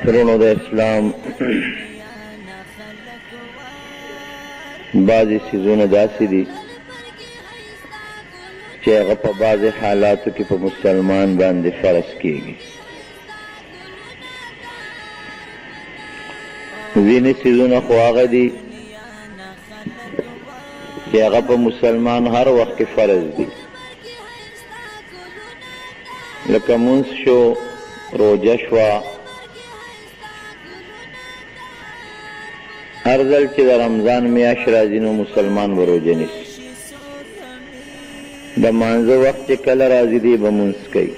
ترونو د اسلام بعضی سیزونه داسې دي چې هغه په بعضې حالاتو کې په مسلمان باندې فرض کېږي. ځینې سیزونه خو هغه دي چې هغه په مسلمان هر وخت کې فرض دي، لکه مونځ شو، روژه شوه. هر ځل چې د رمضان میاشت راځي نو مسلمان به روژه نیسي. د مانځه وخت چې کله راځي دی به مونځ کوي.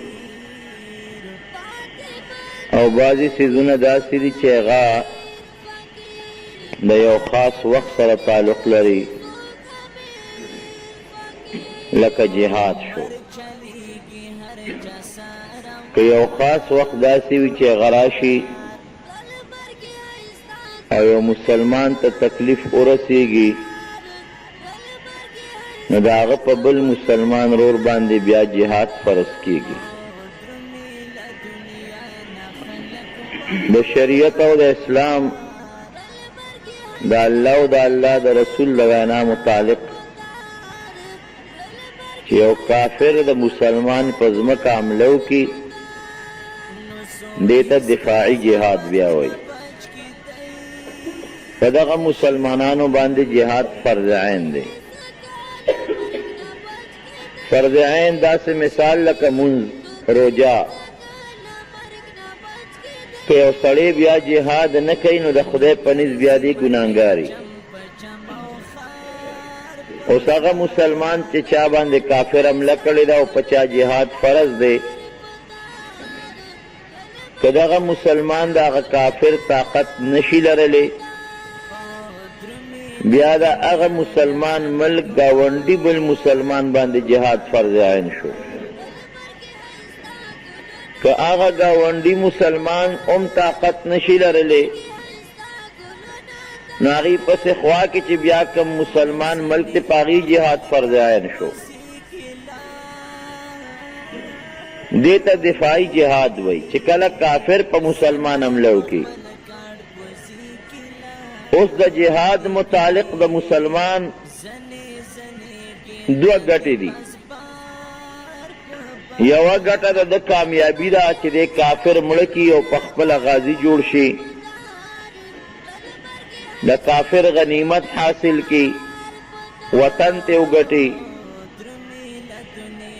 او بعضې څیزونه داسې دي چې هغه د یو خاص وخت سره تعلق لري، لکه جهاد شو. که یو خاص وخت داسې وي چې هغه راشي او یو مسلمان ته تکلیف ورسیږي، نو د هغه په بل مسلمان رور باندې بیا جهاد فرض کیږي. د شریعت او د اسلام د الله او د الله د رسول د وینا متعلق چې یو کافر د مسلمان په ځمکه حمله وکړي، دې ته دفاعي جهاد بیا وایي. په دغه مسلمانانو باندې جهاد فرض عین دی. فرض عین داسې مثال لکه مونځ، روژه. که یو سړی بیا جهاد نه کوي نو د خدای په نزد بیا دی ګناهګاري. اوس هغه مسلمان چې چا باندې کافر حمله کړې ده او په چا جهاد فرض دی، که دغه مسلمان د هغه کافر طاقت نشي لرلی، بیا د هغه مسلمان ملک ګاونډي بل مسلمان باندې جهاد فرض عین شو. که هغه ګاونډي مسلمان هم طاقت نشي لرلی، نو هغې پسې خوا کې چې بیا کوم مسلمان ملک ته په هغې جهاد فرض عین شو. دې ته دفاعي جهاد وایي چې کله کافر په مسلمان حمله وکړي. اوس د جهاد متعلق د مسلمان دوه ګټې دي. یوه ګټه د کامیابي ده چې د کافر مړه کړي او په خپله غازي جوړ شي، د کافر غنیمت حاصل کړي، وطن ته وګټي.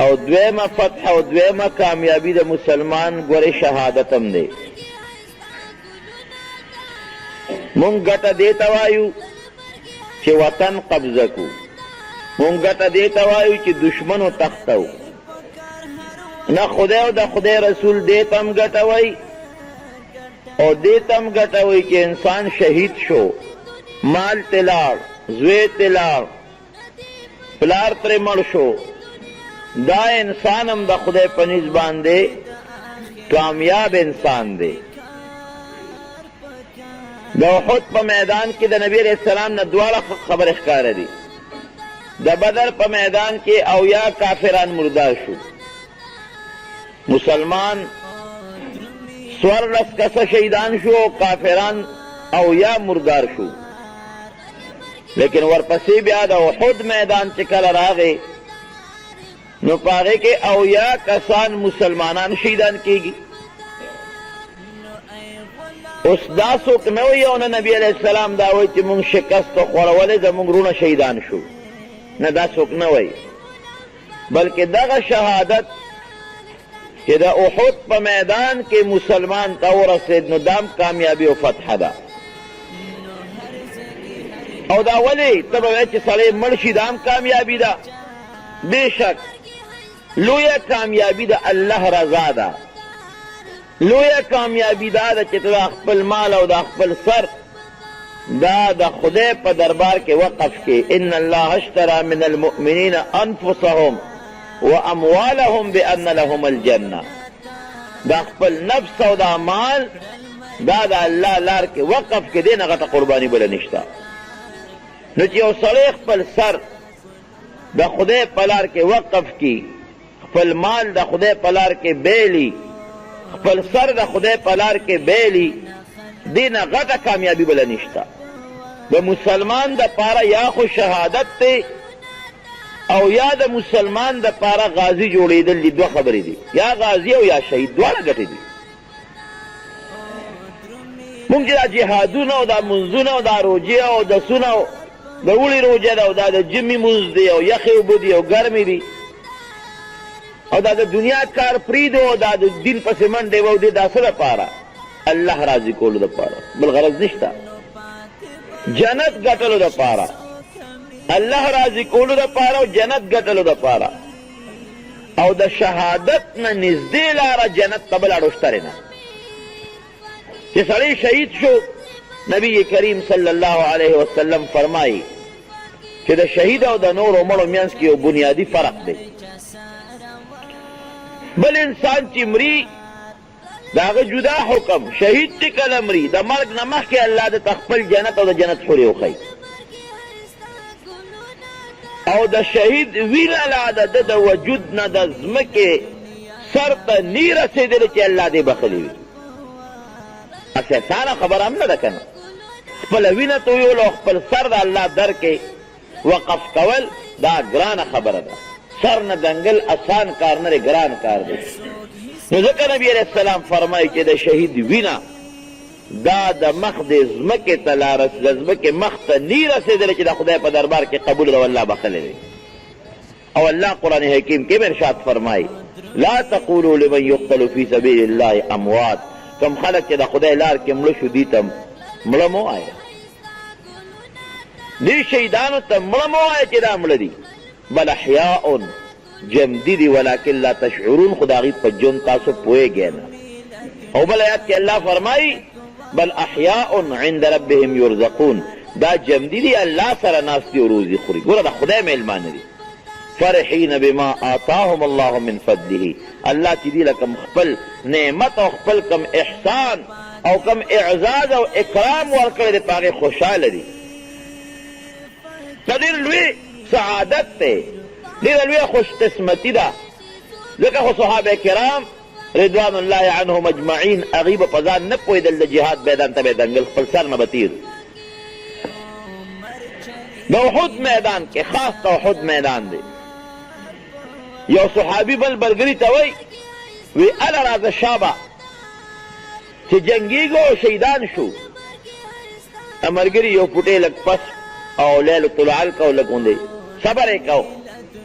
او دویمه فتح او دویمه کامیابي د مسلمان ګورې شهادت هم دی. مونږ ګټه دې ته وایو چې وطن قبضه کو، مونږ ګټه دې ته وایو چې دشمنو تختو. نه خدای او د خدای رسول دې ته هم ګټه وایي او دې ته هم ګټه وایي چې انسان شهید شو، مال ته لاړ، زوی ته لاړ، پلار ترې مړ شو، دا انسان هم د خدای په نزد باندې کامیاب انسان دی. د احد په میدان کې د نبی علیہ السلام نه دواړه خبرې ښکاره دي. د بدر په میدان کې اویا کافران مردار شو، مسلمان 14 کسه شهیدان شو او کافران اویا مردار شو. لیکن ورپسې بیا د احد میدان چې کله راغی نو په هغې کې اویا کسان مسلمانان شهیدان کېږي. اوس دا څوک نه وایي او نه نبي علیه السلام دا وایي چې مونږ شکست خوړولی زمونږ وروڼه شهیدان شو، نه دا څوک نه وایي، بلکې دغه شهادت چې د احد په میدان کې مسلمان ته ورسېد نو دام کامیابي او فتح ده. او دا ولې ته به وایې چې سړی مړ شي دا هم کامیابي ده؟ بېشک لویه کامیابي د الله رضا ده. لویه کامیابي دا ده چې ته د خپل مال او د خپل سر دا د خدای په دربار کې وقف کې. ان الله اشترى من المؤمنین انفسهم واموالهم بان لهم الجنه. دا خپل نفس او دا مال دا د الله لار کې وقف کې، دې نه غټه قرباني بله نشته. نو چې یو سړی خپل سر د خدای په لار کې وقف کی، خپل مال د خدای په لار کې بیلی، خپل سر د خدای په لار کې بیلی، دې نه غټه کامیابي بله نشته. د مسلمان د پاره یا خو شهادت دی او یا د مسلمان د پاره غازی جوړېدل دي. دوه خبرې دي، یا غازی او یا شهید، دواړه ګټې دي. مونږ چې دا جهادونه او دا منځونه او دا روجې او دسونه او د اوړي روجه ده او دا د ژمي مونځ دی او یخې اوبه دي او ګرمې دي او دا د دنیا کار پرېږدو او دا د دین پسې منډې و دې دا څه دپاره؟ الله راضي کولو دپاره، بل غرض نشته. جنت ګټلو دپاره، الله راضي کولو دپاره او جنت ګټلو دپاره. او د شهادت نه نږدې لاره جنت ته بله ډوشترې نه. چې سړی شهید شو، نبی کریم صلی الله علیه وسلم فرمایي چې د شهید او د نورو مړو منځ کې یو بنیادي فرق دی. بل انسان چې مري د هغه جدا حکم، شهید چې کله مري د مرګ نه مخکې الله د خپل جنت او د جنت حورې وښیي. او د شهید وینه لا د ده د وجود نه د ځمکې سر ته نی رسېدلې چې الله دې بخلي وي. هسې اسانه خبره هم نه ده که نه؟ خپله وینه تویول او خپل سر د الله در کې وقف کول دا ګرانه خبره ده. سر نه دنګل اسان کار نه دی، ګران کار دی. نو ځکه نبي علیه السلام فرمایي چې د شهید وینه دا د مخ د ځمکې ته د ځمکې مخ ته نی رسېدلی چې د خدای په دربار کې قبول ده او الله بخلی دی. او الله قرآن حکیم کې ارشاد فرمایي لا تقولوا لمن يقتل في سبيل الله اموات. کم خلک چې د خدای لار کې مړه شو دي ته مړه مه وایه، دې شهیدانو ته مړه مه وایه چې دا مړه دي، بل احیاء جمدی دی ولکن لا تشعرون. خو د هغوی په ژوند تاسو پوهېږئ نه. او بل آیات کې الله فرمایي بل احیاء عند ربهم یرزقون. دا جمدی دی الله سره ناست دي او روزي خوري. ګوره د خدای میلمانه دي. فرحین بما آتاهم الله من فضله. الله چې دي لکم خپل نعمت او خپل کم احسان او کم اعزاز او اکرام ورکړی دی، په هغې خوشحاله دي. دا ډېر لوی سعادت دی، ډېره لویه خوش قسمتي ده. ځکه خو صحابه کرام رضوان الله عنهم اجمعین هغوی به په ځان نه پوهېدل، د جهاد میدان ته به یې دنګل، خپل سر نه به تیر. د احد میدان کې خاص د احد میدان دی. یو صحابي بل ملګري ته وایي وی اله راځه شابه چې جنګېږو او شهیدان شو. ملګري یو پوټی لږ پس او لیلة العلق او لږ غوندې صبر یې کو.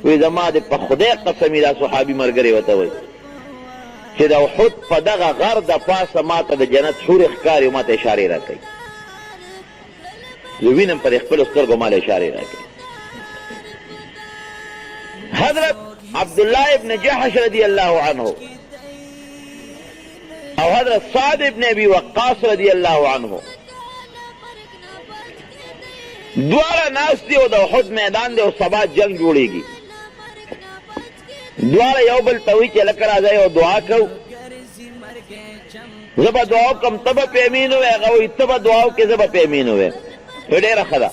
وی زما د په خدای قسمي دا صحابي ملګری ورته وایي چې د احد په دغه غر د پاسه ما ته د جنت حورې ښکاري او ما ته اشارې راکوي. زه وینم په دې خپلو سترګو ما له اشارې راکوي. حضرت عبدالله ابن جحش رضی الله عنه او حضرت سعد ابن ابي وقاص رضی الله عنه دواړه ناست دي او د احد میدان دی او سبا جنگ جوړېږي. دواړه یو بل ته وایي چې لکه راځه یو دعا کوو، زه به دعا وکړم ته به پې امین ووایې. هغه وایي ته به دعا وکړې زه به پې امین ووایم. ډېره ښه ده.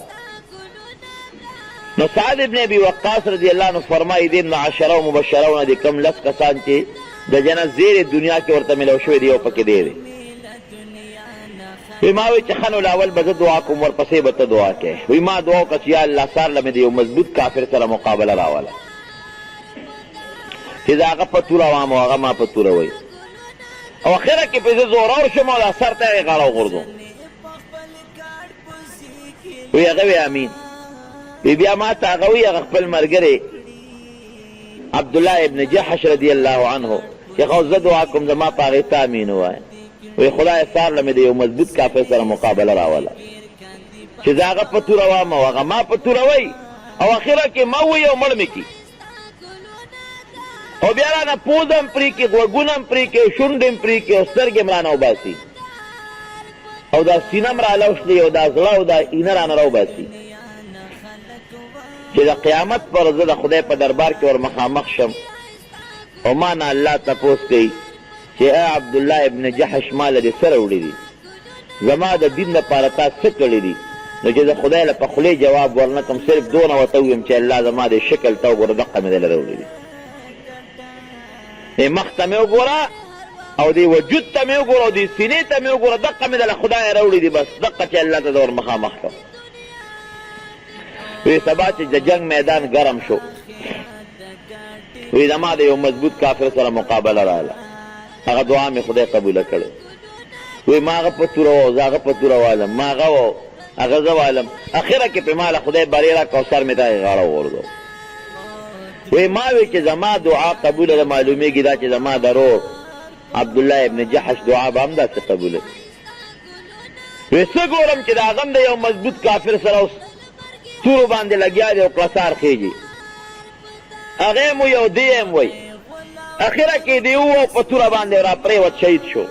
نو سعد ابن ابي وقاص رضی الله عنه فرمایي دې عشره و مبشرونه دي کم لس کسان چې د جنت زیر دنیا کې ورته ملو شوی دی، یو پکې دی. وی ما وی چې ښه نو لاول به زه دعا کوم ورپسې به ته دعا کوې. وی ما دعا وکړه چې یا الله سار له مې د یو مضبوط کافر سره مقابله راوله چې زه هغه په توره وام او هغه ما په توره وایي. او اخره کې پې زه زورور شم او دا سر ته یې غاړه وغورځوم. وی هغه وی امین. وی بیا ما ته هغه وی هغه خپل ملګری عبدالله ابن جحش رضی الله عنه چې خو زه دعا کوم زما په هغې ته امین ووایه. وی خدای سار له مې د یو مضبوط کافر سره مقابله راوله چې زه هغه په توره وام او هغه ما په توره وایي او اخره کې ما ووایي او مړ مې کي. او بیا رانه پوزه هم پرې کړي، غوږونه هم پرې کړي، شونډې هم پرې کړي او سترګې هم رانه وباسي او دا سینه هم رالاوشلي او دا زړه او دا اینه رانه راوباسي چې د قیامت پر ورځ د خدای په دربار کې ور مخامخ شم او ما نه الله تپوس کوي چې ای عبدالله ابن جحش ما له دې څه راوړي دي، زما د دین دپاره تا څه کړي دي؟ نو چې زه خدای له په خولې جواب ورنه کړم صرف دونه ورته ووایم چې الله زما د شکل ته وګوره دقه مې دله راوړي دي. مخ ته مې وګوره او دی وجود ته مې وګوره او دی سینې ته مې وګوره دقه مې دله خدای راوړي دي بس دقه چې الله ته د ور مخامخ کړم وی سبا چې د جنگ میدان ګرم شو وی زما د یو مضبوط کافر سره مقابله راغله هغه دعا مې خدای قبوله کړې وی ما هغه په توره و زه هغه په توره والم ما هغه و هغه زه والم اخره کې پې ماله خدای بری راکړه او سر مې ته یې غاړه وغورځو وی ما وی چې زما دعا قبوله ده معلومیږي دا چې زما درور عبدالله ابن جحش دعا به هم داسې قبوله وی څه ګورم چې د هغه هم د یو مضبوط کافر سره اوس تورو باندې لګیا دی او کلسار خیږي هغه مو یو دی هم وی اخره کې دی و په توره باندې را پرېوت شهید شو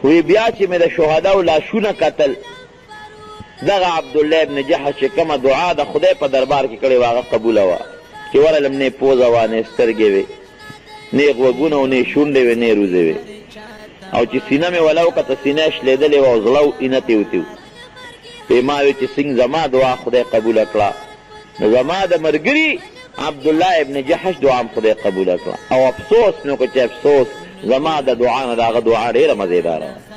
وی بیا چې مې د شهداو لاشونه کتل دغه عبدالله ابن جحش چې کومه دعا د خدای په دربار کې کړې وه هغه قبوله وه چې ورلم نه پوزه وه نه سترګې وې نه غوږونه و نه شونډې وې نه روزې وې او چې سینه مې وله وکته سینه یې شلېدلې وه او زړه و اینه تېوتي و وی ما وی چې څنګه زما دعا خدای قبوله کړه نو زما د ملګري عبدالله ابن جحش دعا هم خدای قبوله کړه او افسوس مې وکړه چې افسوس زما د دعا نه د هغه دعا ډېره مزېداره وه